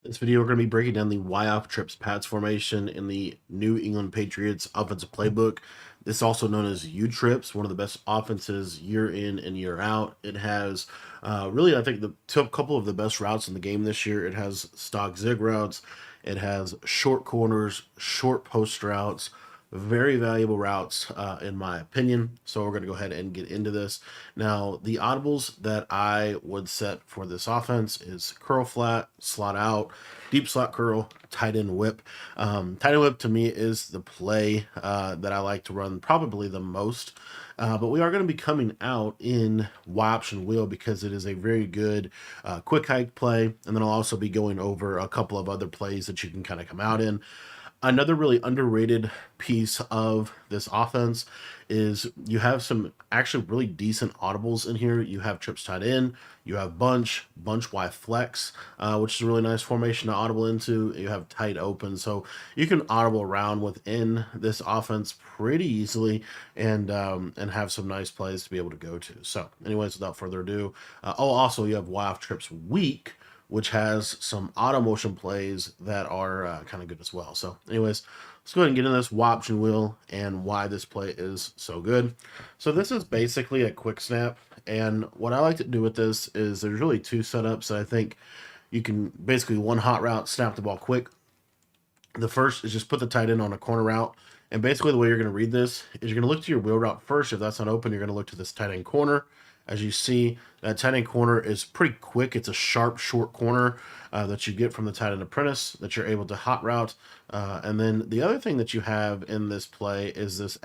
This video, we're going to be breaking down the Y-off trips pads formation in the New England Patriots offensive playbook. This is also known as U-trips, one of the best offenses year in and year out. It has really, I think, the top couple of the best routes in the game this year. It has stock zig routes. It has short corners, short post routes, very valuable routes, in my opinion. So we're going to go ahead and get into this. Now, the audibles that I would set for this offense is curl flat, slot out, deep slot curl, tight end whip. Tight end whip to me is the play that I like to run probably the most. But we are going to be coming out in Y option wheel because it is a very good quick hike play. And then I'll also be going over a couple of other plays that you can kind of come out in. Another really underrated piece of this offense is you have some actually really decent audibles in here. You have trips tied in, you have bunch Y flex, which is a really nice formation to audible into. You have tight open, so you can audible around within this offense pretty easily and have some nice plays to be able to go to. So, anyways, without further ado, also you have Y off trips weak, which has some auto motion plays that are kind of good as well. So anyways, let's go ahead and get into this Y option wheel and why this play is so good. So this is basically a quick snap. And what I like to do with this is there's really two setups that I think you can basically one hot route, snap the ball quick. The first is just put the tight end on a corner route. And basically the way you're going to read this is you're going to look to your wheel route first. If that's not open, you're going to look to this tight end corner. As you see, that tight end corner is pretty quick. It's a sharp, short corner that you get from the tight end apprentice that you're able to hot route. And then the other thing that you have in this play is this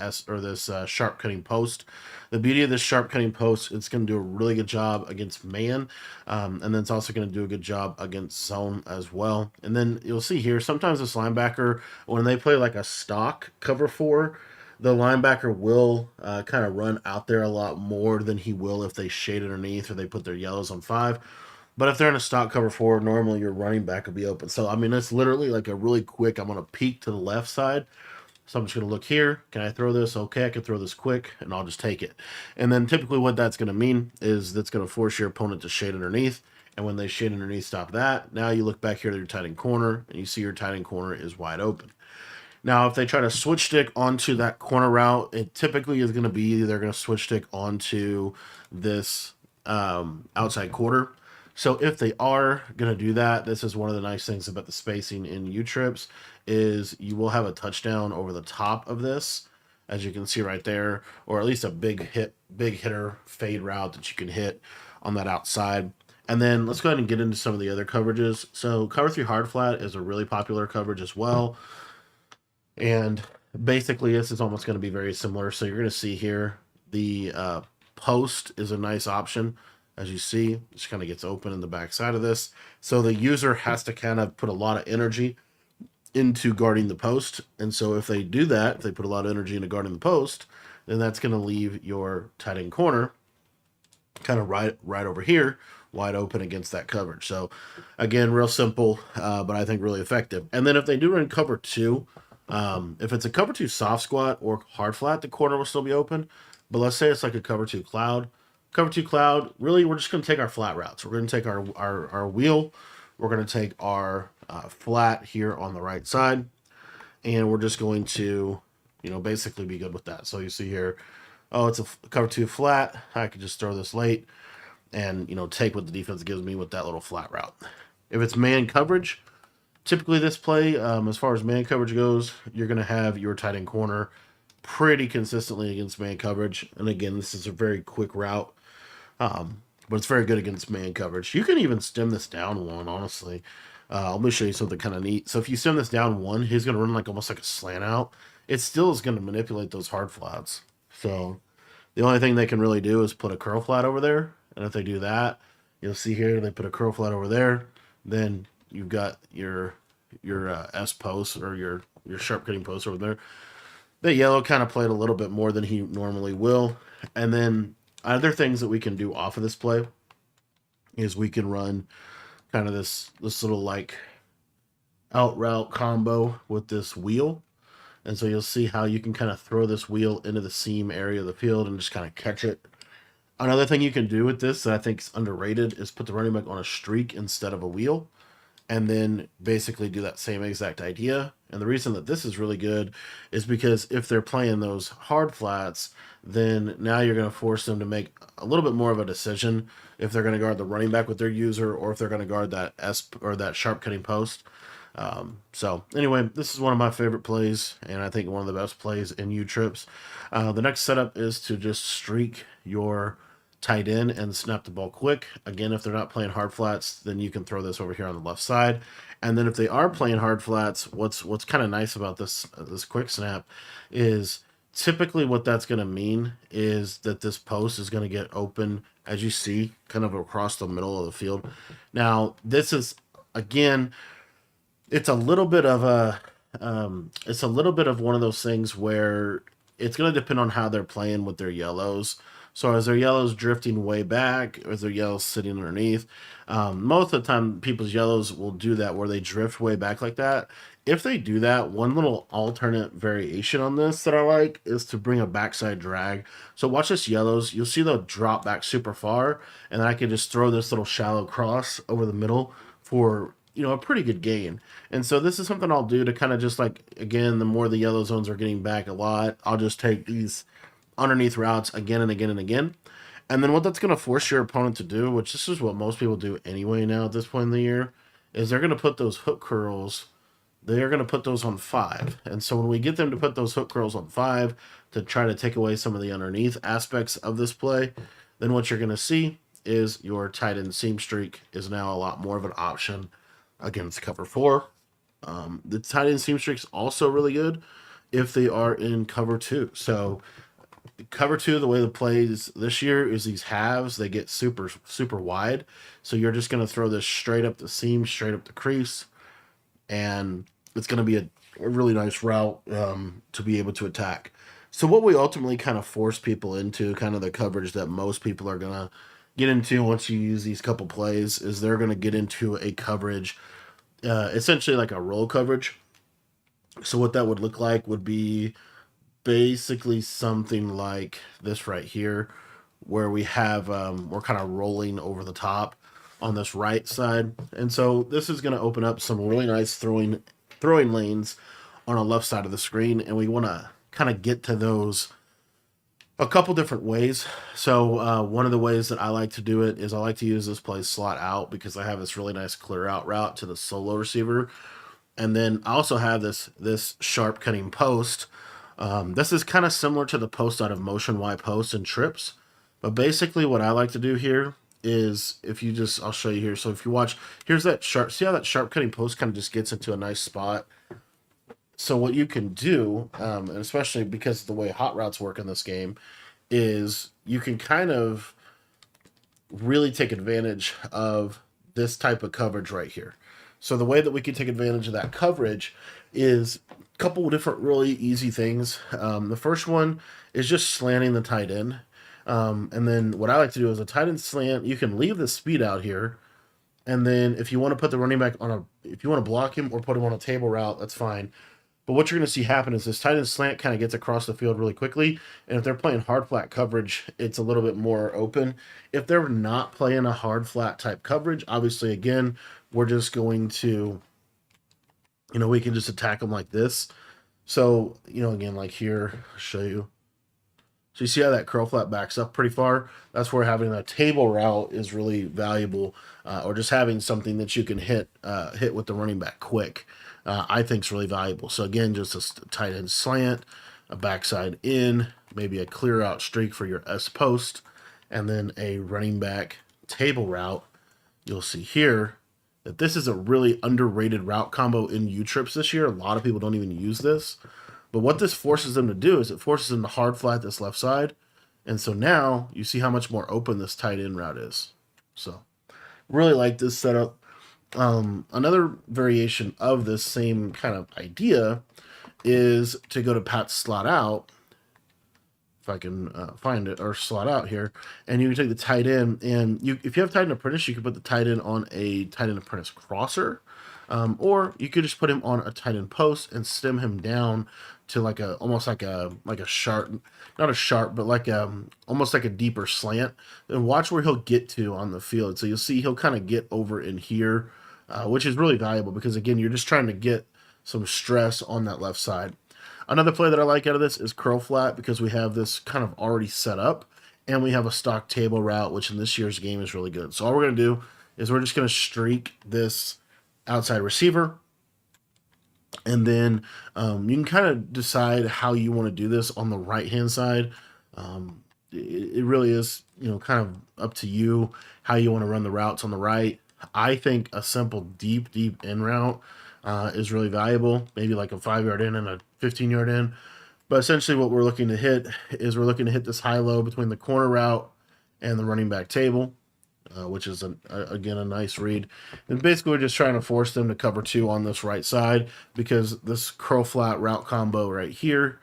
sharp cutting post. The beauty of this sharp cutting post, it's going to do a really good job against man, and then it's also going to do a good job against zone as well. And then you'll see here, sometimes this linebacker, when they play like a stock cover four, the linebacker will kind of run out there a lot more than he will if they shade underneath or they put their yellows on 5. But if they're in a stock cover 4, normally your running back will be open. So, I mean, it's literally like a really quick, I'm going to peek to the left side. So I'm just going to look here. Can I throw this? Okay, I can throw this quick, and I'll just take it. And then typically what that's going to mean is that's going to force your opponent to shade underneath. And when they shade underneath, stop that. Now you look back here to your tight end corner, and you see your tight end corner is wide open. Now, if they try to switch stick onto that corner route, it typically is going to be they're going to switch stick onto this outside quarter. So if they are going to do that, this is one of the nice things about the spacing in U-trips is you will have a touchdown over the top of this, as you can see right there, or at least a big hitter fade route that you can hit on that outside. And then let's go ahead and get into some of the other coverages. So cover 3 hard flat is a really popular coverage as well. And basically, this is almost going to be very similar. So you're going to see here the post is a nice option. As you see, it just kind of gets open in the back side of this. So the user has to kind of put a lot of energy into guarding the post. And so if they do that, if they put a lot of energy into guarding the post, then that's going to leave your tight end corner kind of right over here, wide open against that coverage. So again, real simple, but I think really effective. And then if they do run cover 2, if it's a cover 2 soft squat or hard flat, the corner will still be open. But let's say it's like a cover 2 cloud. Cover 2 cloud, really, we're just going to take our flat routes. We're going to take our wheel. We're going to take our flat here on the right side. And we're just going to, basically be good with that. So you see here, oh, it's a cover 2 flat. I could just throw this late and, take what the defense gives me with that little flat route. If it's man coverage, typically this play, as far as man coverage goes, you're going to have your tight end corner pretty consistently against man coverage. And again, this is a very quick route, but it's very good against man coverage. You can even stem this down one, honestly. Let me show you something kind of neat. So if you stem this down one, he's going to run like almost like a slant out. It still is going to manipulate those hard flats. So the only thing they can really do is put a curl flat over there. And if they do that, you'll see here, they put a curl flat over there. Then you've got your S post or your sharp cutting post over there. The yellow kind of played a little bit more than he normally will. And then other things that we can do off of this play is we can run kind of this little like out route combo with this wheel. And so you'll see how you can kind of throw this wheel into the seam area of the field and just kind of catch it. Another thing you can do with this that I think is underrated is put the running back on a streak instead of a wheel. and then basically do that same exact idea. And the reason that this is really good is because if they're playing those hard flats, then now you're going to force them to make a little bit more of a decision if they're going to guard the running back with their user or if they're going to guard that S or that sharp cutting post. So anyway, this is one of my favorite plays, and I think one of the best plays in U trips. The next setup is to just streak your tight end and snap the ball quick. Again, if they're not playing hard flats, then you can throw this over here on the left side. And then if they are playing hard flats, what's kind of nice about this quick snap is typically what that's going to mean is that this post is going to get open, as you see, kind of across the middle of the field. Now, this is again, it's a little bit of one of those things where it's going to depend on how they're playing with their yellows. So is their yellows drifting way back, or is their yellows sitting underneath? Most of the time, people's yellows will do that where they drift way back like that. If they do that, one little alternate variation on this that I like is to bring a backside drag. So watch this yellows. You'll see they'll drop back super far, and then I can just throw this little shallow cross over the middle for a pretty good gain. And so this is something I'll do to kind of just like, again, the more the yellow zones are getting back a lot, I'll just take these underneath routes again and again and again. And then what that's going to force your opponent to do, which this is what most people do anyway now at this point in the year, is they're going to put those hook curls, they're going to put those on 5. And so when we get them to put those hook curls on 5 to try to take away some of the underneath aspects of this play, then what you're going to see is your tight end seam streak is now a lot more of an option against cover 4. The tight end seam streak is also really good if they are in cover 2. So cover 2, the way the plays this year is these halves, they get super, super wide. So you're just going to throw this straight up the seam, straight up the crease, and it's going to be a really nice route to be able to attack. So what we ultimately kind of force people into, kind of the coverage that most people are going to get into once you use these couple plays, is they're going to get into a coverage, essentially like a roll coverage. So what that would look like would be basically something like this right here, where we have we're kind of rolling over the top on this right side, and so this is going to open up some really nice throwing lanes on the left side of the screen, and we want to kind of get to those a couple different ways. So one of the ways that I like to do it is I like to use this play slot out because I have this really nice clear out route to the solo receiver, and then I also have this sharp cutting post. This is kind of similar to the post out of motion Y post and trips, but basically what I like to do here is I'll show you here. So if you watch, here's that sharp, see how that sharp cutting post kind of just gets into a nice spot. So what you can do, and especially because of the way hot routes work in this game, is you can kind of really take advantage of this type of coverage right here. So the way that we can take advantage of that coverage is a couple of different really easy things. The first one is just slanting the tight end. And then what I like to do is a tight end slant, you can leave the speed out here. And then if you want to put the running back if you want to block him or put him on a table route, that's fine. But what you're going to see happen is this tight end slant kind of gets across the field really quickly. And if they're playing hard flat coverage, it's a little bit more open. If they're not playing a hard flat type coverage, obviously, again, we're just going to, we can just attack them like this. So, again, like here, I'll show you. So you see how that curl flat backs up pretty far? That's where having a table route is really valuable, or just having something that you can hit with the running back quick. I think is really valuable. So again, just a tight end slant, a backside in, maybe a clear out streak for your S post, and then a running back table route. You'll see here that this is a really underrated route combo in U-Trips this year. A lot of people don't even use this. But what this forces them to do is it forces them to hard flat this left side. And so now you see how much more open this tight end route is. So really like this setup. Another variation of this same kind of idea is to go to Pat's slot out, if I can find it, or slot out here, and you can take the tight end, and if you have tight end apprentice, you can put the tight end on a tight end apprentice crosser, or you could just put him on a tight end post and stem him down to almost like a sharp, not a sharp, but almost like a deeper slant, and watch where he'll get to on the field. So you'll see he'll kind of get over in here. which is really valuable because, again, you're just trying to get some stress on that left side. Another play that I like out of this is curl flat because we have this kind of already set up and we have a stock table route, which in this year's game is really good. So all we're going to do is we're just going to streak this outside receiver. And then you can kind of decide how you want to do this on the right-hand side. It really is, kind of up to you how you want to run the routes on the right. I think a simple deep in route is really valuable. Maybe like a 5-yard in and a 15-yard in. But essentially what we're looking to hit is we're looking to hit this high-low between the corner route and the running back table, which is, again, a nice read. And basically we're just trying to force them to cover 2 on this right side because this curl flat route combo right here,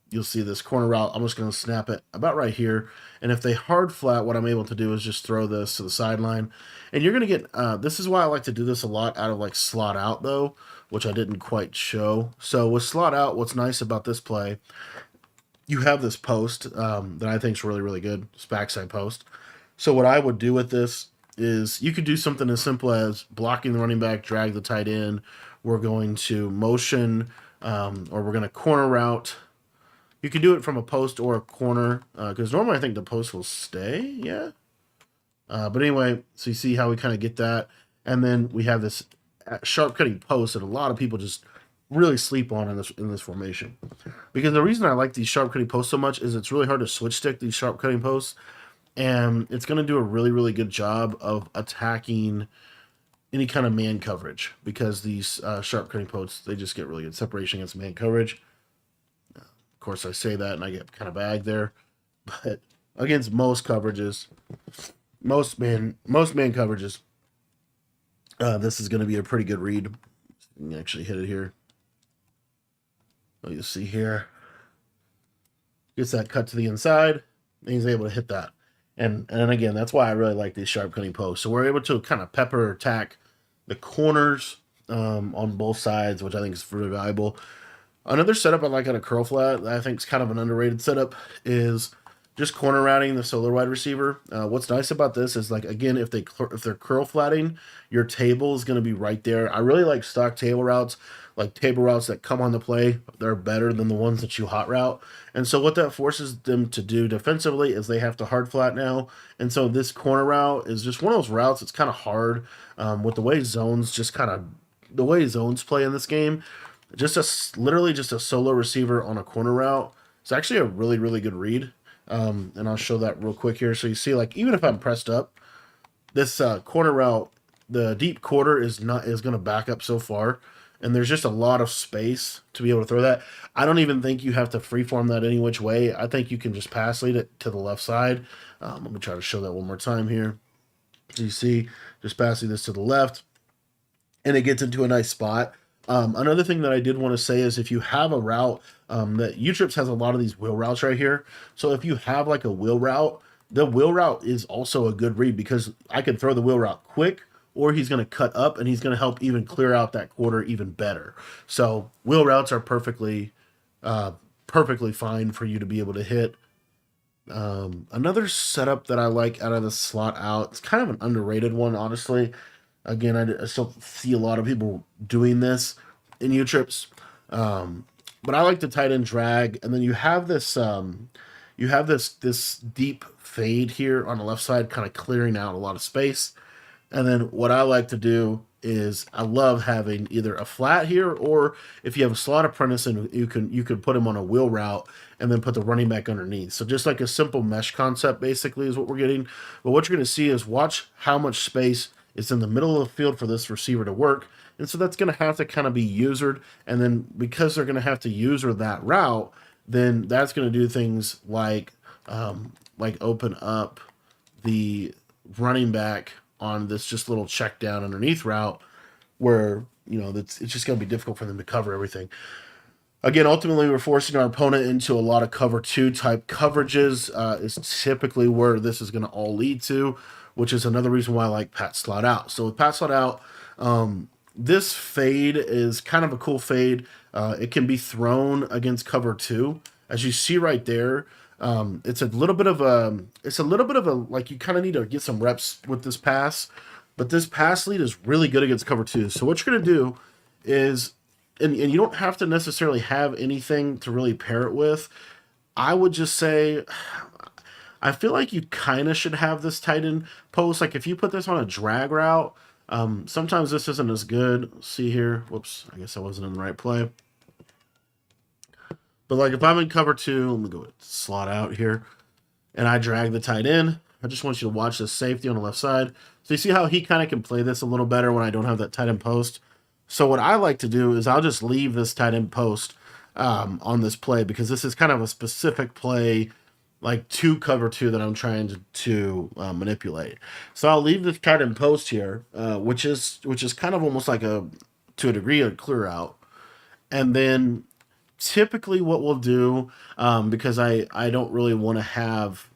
you'll see this corner route. I'm just going to snap it about right here. And if they hard flat, what I'm able to do is just throw this to the sideline. And you're going to get, this is why I like to do this a lot out of like slot out though, which I didn't quite show. So with slot out, what's nice about this play, you have this post that I think is really, really good. It's backside post. So what I would do with this is you could do something as simple as blocking the running back, drag the tight end. We're going to motion, or we're going to corner route. You can do it from a post or a corner, because normally I think the post will stay, yeah. But anyway, so you see how we kind of get that. And then we have this sharp cutting post that a lot of people just really sleep on in this formation. Because the reason I like these sharp cutting posts so much is it's really hard to switch stick these sharp cutting posts. And it's going to do a really, really good job of attacking any kind of man coverage because these sharp cutting posts, they just get really good separation against man coverage. Of course, I say that and I get kind of bagged there. But against most coverages, most man coverages, this is going to be a pretty good read. You can actually hit it here. Oh, you'll see here. Gets that cut to the inside, and he's able to hit that. And again, that's why I really like these sharp cutting posts. So we're able to kind of pepper attack the corners on both sides, which I think is really valuable. Another setup I like on a curl flat that I think is kind of an underrated setup is just corner routing the solar wide receiver. What's nice about this is, like, again, if they're curl flatting, your table is going to be right there. I really like stock table routes, like table routes that come on the play. They're better than the ones that you hot route. And so what that forces them to do defensively is they have to hard flat now. And so this corner route is just one of those routes that's kind of hard with the way zones play in this game. Literally just a solo receiver on a corner route. It's actually a really, really good read. And I'll show that real quick here. So you see, like, even if I'm pressed up, this corner route, the deep quarter is going to back up so far, and there's just a lot of space to be able to throw that. I don't even think you have to freeform that any which way. I think you can just pass lead it to the left side. Let me try to show that one more time here. So you see, just passing this to the left, and it gets into a nice spot. Another thing that I did want to say is if you have a route, that U-Trips has a lot of these wheel routes right here. So if you have like a wheel route, the wheel route is also a good read because I can throw the wheel route quick, or he's going to cut up and he's going to help even clear out that quarter even better. So wheel routes are perfectly fine for you to be able to hit. Another setup that I like out of the slot out, it's kind of an underrated one, honestly. Again, I still see a lot of people doing this in U-Trips. But I like the tight end drag, and then you have this this deep fade here on the left side, kind of clearing out a lot of space. And then what I like to do is I love having either a flat here, or if you have a slot apprentice and you could put him on a wheel route and then put the running back underneath. So just like a simple mesh concept basically is what we're getting. But what you're going to see is watch how much space is in the middle of the field for this receiver to work. And so that's going to have to kind of be usered. And then because they're going to have to user that route, then that's going to do things like open up the running back on this just little check down underneath route where, it's just going to be difficult for them to cover everything. Again, ultimately, we're forcing our opponent into a lot of cover 2 type coverages is typically where this is going to all lead to, which is another reason why I like Pat Slot Out. So with Pat Slot Out, this fade is kind of a cool fade. It can be thrown against cover 2. As you see right there, it's a little bit of a, like, you kind of need to get some reps with this pass. But this pass lead is really good against cover two. So what you're going to do is, and you don't have to necessarily have anything to really pair it with. I would just say, I feel like you kind of should have this tight end post. Like if you put this on a drag route, sometimes this isn't as good. See here. Whoops. I guess I wasn't in the right play. But like if I'm in cover two, let me go slot out here, and I drag the tight end. I just want you to watch this safety on the left side. So you see how he kind of can play this a little better when I don't have that tight end post. So what I like to do is I'll just leave this tight end post on this play, because this is kind of a specific play, like to cover two, that I'm trying to manipulate. So I'll leave this tight end post here, which is kind of almost like to a degree a clear out, and then typically what we'll do, because I don't really want to have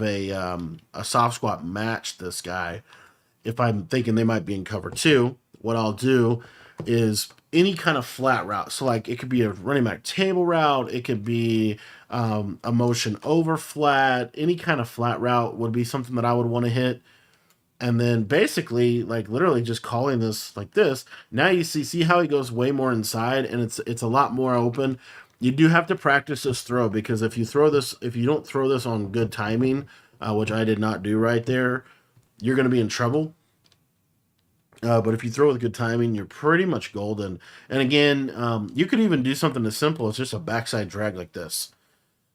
a soft squat match this guy. If I'm thinking they might be in cover two, what I'll do is any kind of flat route. So like it could be a running back table route, it could be a motion over flat. Any kind of flat route would be something that I would want to hit. And then basically, like literally just calling this like this. Now you see how he goes way more inside, and it's a lot more open. You do have to practice this throw, because if you don't throw this on good timing, which I did not do right there, you're going to be in trouble. But if you throw with good timing, you're pretty much golden. And again, you could even do something as simple as just a backside drag like this.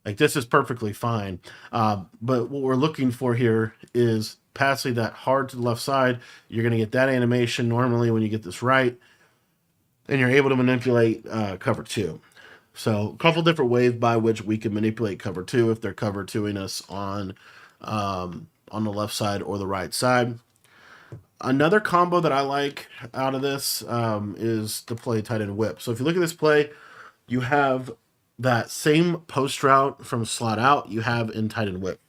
Like this is perfectly fine. But what we're looking for here is passing that hard to the left side. You're going to get that animation normally when you get this right, and you're able to manipulate cover two. So a couple different ways by which we can manipulate cover two if they're cover twoing us on the left side or the right side. Another combo that I like out of this is to play tight end whip. So if you look at this play, you have that same post route from slot out you have in tight end whip.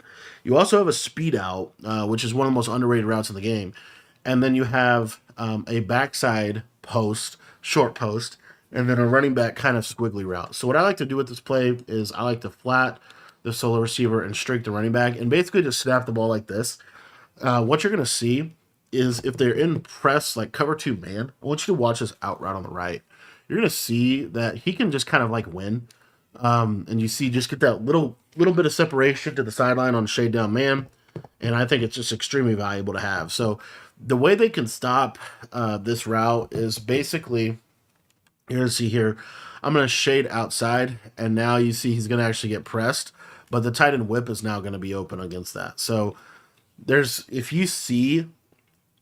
You also have a speed out, which is one of the most underrated routes in the game. And then you have a backside post, short post, and then a running back kind of squiggly route. So what I like to do with this play is I like to flat the solo receiver and streak the running back, and basically just snap the ball like this. What you're going to see is if they're in press, like cover two man, I want you to watch this out route on the right. You're going to see that he can just kind of like win. And you see just get that little bit of separation to the sideline on shade down man. And I think it's just extremely valuable to have. So the way they can stop this route is basically, you're going to see here, I'm going to shade outside, and now you see he's going to actually get pressed, but the tight end whip is now going to be open against that. So if you see,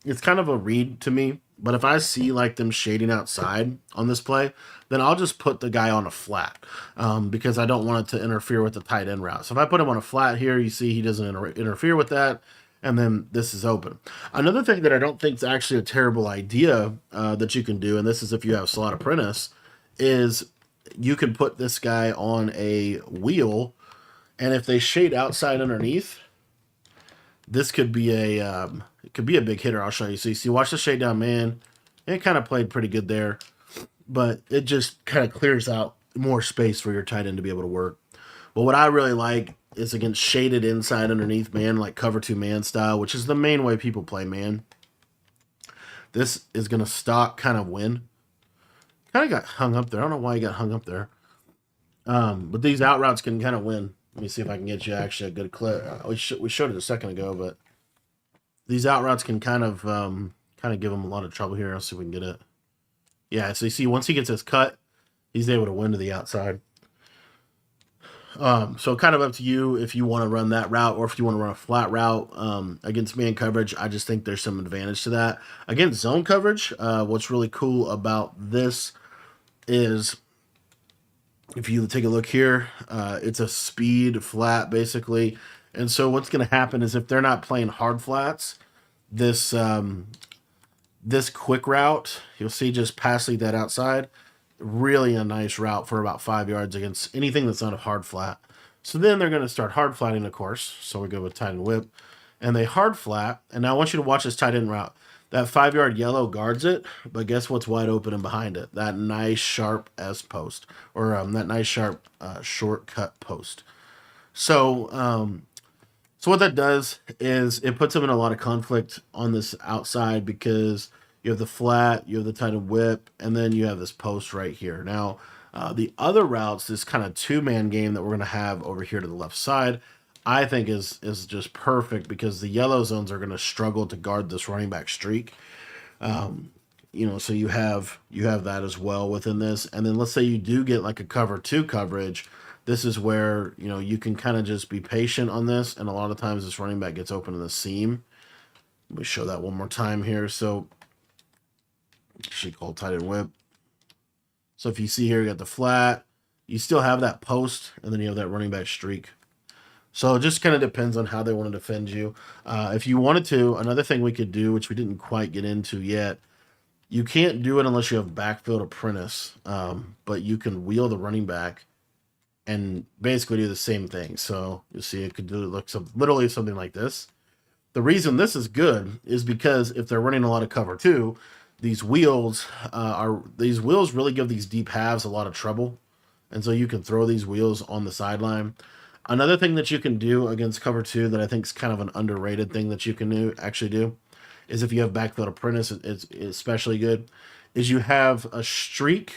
it's kind of a read to me, but if I see like them shading outside on this play, then I'll just put the guy on a flat because I don't want it to interfere with the tight end route. So if I put him on a flat here, you see he doesn't interfere with that, and then this is open. Another thing that I don't think is actually a terrible idea that you can do, and this is if you have slot apprentice, is you can put this guy on a wheel, and if they shade outside underneath, this could be a big hitter. I'll show you. So you see, watch the shade down man. It kind of played pretty good there, but it just kind of clears out more space for your tight end to be able to work. But what I really like is against shaded inside underneath man, like cover two man style, which is the main way people play man. This is going to stock kind of win. Kind of got hung up there. I don't know why he got hung up there. But these out routes can kind of win. Let me see if I can get you actually a good clip. We showed it a second ago, but these out routes can kind of give him a lot of trouble here. Let's see if we can get it. Yeah, so you see once he gets his cut, he's able to win to the outside. So kind of up to you if you want to run that route or if you want to run a flat route against man coverage. I just think there's some advantage to that. Against zone coverage, what's really cool about this is if you take a look here, it's a speed flat basically. And so what's going to happen is if they're not playing hard flats, this quick route, you'll see just passing that outside, really a nice route for about 5 yards against anything that's not a hard flat. So then they're going to start hard flatting, of course. So we go with tight end whip. And they hard flat. And now I want you to watch this tight end route. That 5 yard yellow guards it, but guess what's wide open and behind it? That nice sharp S post, or that nice sharp shortcut post. So So what that does is it puts him in a lot of conflict on this outside because you have the flat, you have the tight end whip, and then you have this post right here. Now, the other routes, this kind of two-man game that we're going to have over here to the left side, I think is just perfect because the yellow zones are going to struggle to guard this running back streak. So you have that as well within this, and then let's say you do get like a cover two coverage. This is where you can kind of just be patient on this, and a lot of times this running back gets open in the seam. Let me show that one more time here. So she called tight end whip. So if you see here, you got the flat, you still have that post, and then you have that running back streak. So it just kind of depends on how they want to defend you. If you wanted to, another thing we could do, which we didn't quite get into yet, you can't do it unless you have backfield apprentice, but you can wheel the running back and basically do the same thing. So you see it could do literally something like this. The reason this is good is because if they're running a lot of cover two, these wheels really give these deep halves a lot of trouble, and so you can throw these wheels on the sideline. Another thing that you can do against cover two that I think is kind of an underrated thing that you can actually do is if you have backfield apprentice, it's especially good, is you have a streak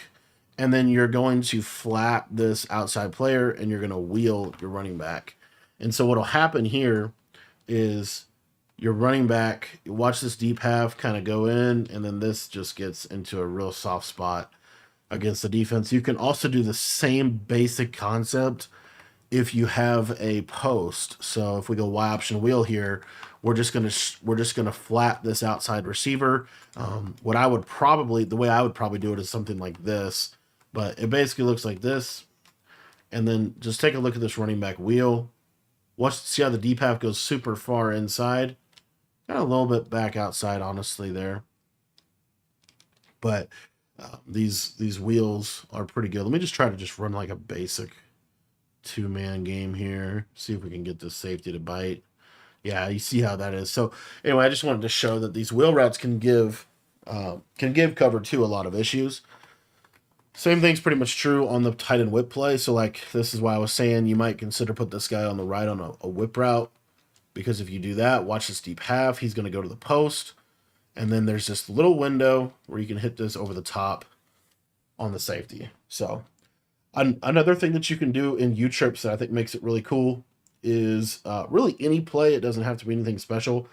and then you're going to flat this outside player and you're going to wheel your running back. And so what'll happen here is your running back, you watch this deep half kind of go in, and then this just gets into a real soft spot against the defense. You can also do the same basic concept if you have a post. So if we go Y option wheel here, we're just gonna flat this outside receiver. The way I would probably do it is something like this, but it basically looks like this. And then just take a look at this running back wheel. See how the deep half goes super far inside, kind of a little bit back outside, honestly there. But these wheels are pretty good. Let me just try to just run like a basic two-man game here. See if we can get this safety to bite. Yeah, you see how that is. So anyway, I just wanted to show that these wheel routes can give cover two a lot of issues. Same thing's pretty much true on the tight end whip play. So like this is why I was saying you might consider put this guy on the right on a whip route, because if you do that, watch this deep half, he's going to go to the post, and then there's this little window where you can hit this over the top on the safety. So another thing that you can do in U-trips that I think makes it really cool is really any play. It doesn't have to be anything special,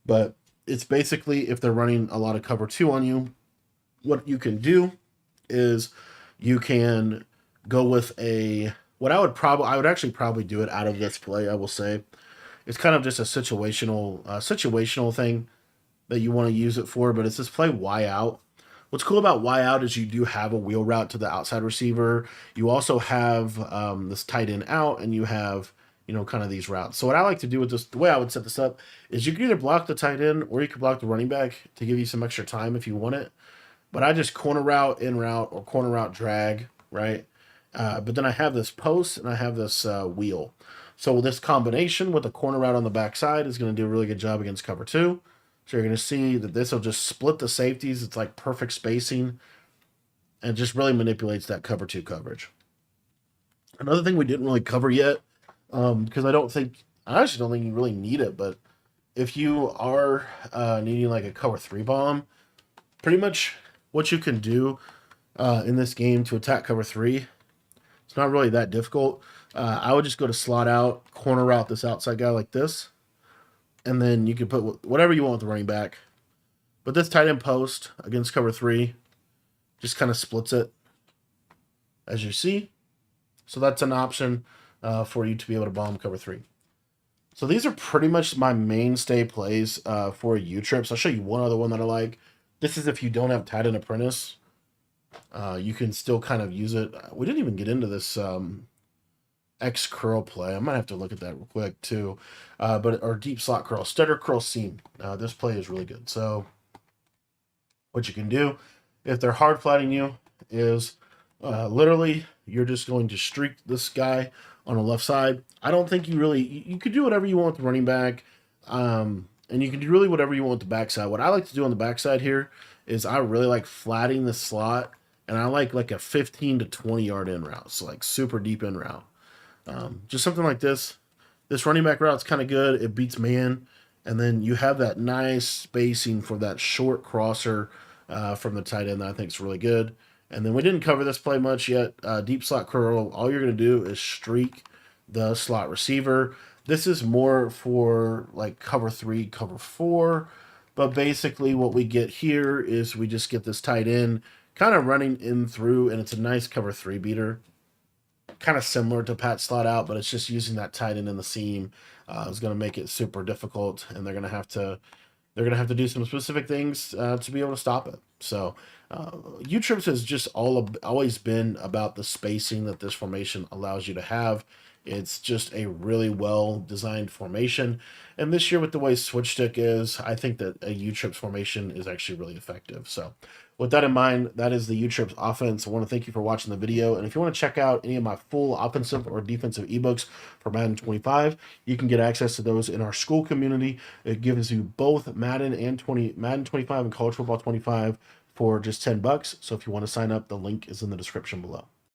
but it's basically if they're running a lot of cover two on you, what you can do is you can go with I would actually probably do it out of this play. I will say it's kind of just a situational thing that you want to use it for, but it's this play Y out. What's cool about Y out is you do have a wheel route to the outside receiver. You also have this tight end out, and you have kind of these routes. So what I like to do with this, the way I would set this up, is you can either block the tight end or you can block the running back to give you some extra time if you want it. But I just corner route, in route, or corner route drag, right? But then I have this post and I have this wheel. So this combination with the corner route on the backside is going to do a really good job against cover two. So you're going to see that this will just split the safeties. It's like perfect spacing and just really manipulates that cover two coverage. Another thing we didn't really cover yet, because I actually don't think you really need it, but if you are needing like a cover three bomb, pretty much what you can do in this game to attack cover three, it's not really that difficult. I would just go to slot out, corner route this outside guy like this, and then you can put whatever you want with the running back. But this tight end post against cover three just kind of splits it, as you see. So that's an option for you to be able to bomb cover three. So these are pretty much my mainstay plays for U-trips. I'll show you one other one that I like. This is if you don't have tight end apprentice. You can still kind of use it. We didn't even get into this X curl play. I might have to look at that real quick too. Or deep slot curl, stutter curl seam. This play is really good. So what you can do if they're hard flatting you is literally you're just going to streak this guy on the left side. I don't think you could do whatever you want with the running back. And you can do really whatever you want with the backside. What I like to do on the backside here is I really like flatting the slot, and I like a 15 to 20 yard in route. So like super deep in route. Just something like this. This running back route's kind of good. It beats man, and then you have that nice spacing for that short crosser from the tight end that I think is really good. And then we didn't cover this play much yet. Deep slot curl. All you're going to do is streak the slot receiver. This is more for like cover 3, cover 4. But basically, what we get here is we just get this tight end kind of running in through, and it's a nice cover 3 beater, kind of similar to Pat slot out, but it's just using that tight end in the seam is going to make it super difficult, and they're gonna have to do some specific things to be able to stop it. So U-trips has just always been about the spacing that this formation allows you to have. It's just a really well designed formation. And this year, with the way switch stick is, I think that a U-trips formation is actually really effective. So with that in mind, that is the U-trips offense. I want to thank you for watching the video. And if you want to check out any of my full offensive or defensive ebooks for Madden 25, you can get access to those in our school community. It gives you both Madden 25 and College Football 25 for just $10. So if you want to sign up, the link is in the description below.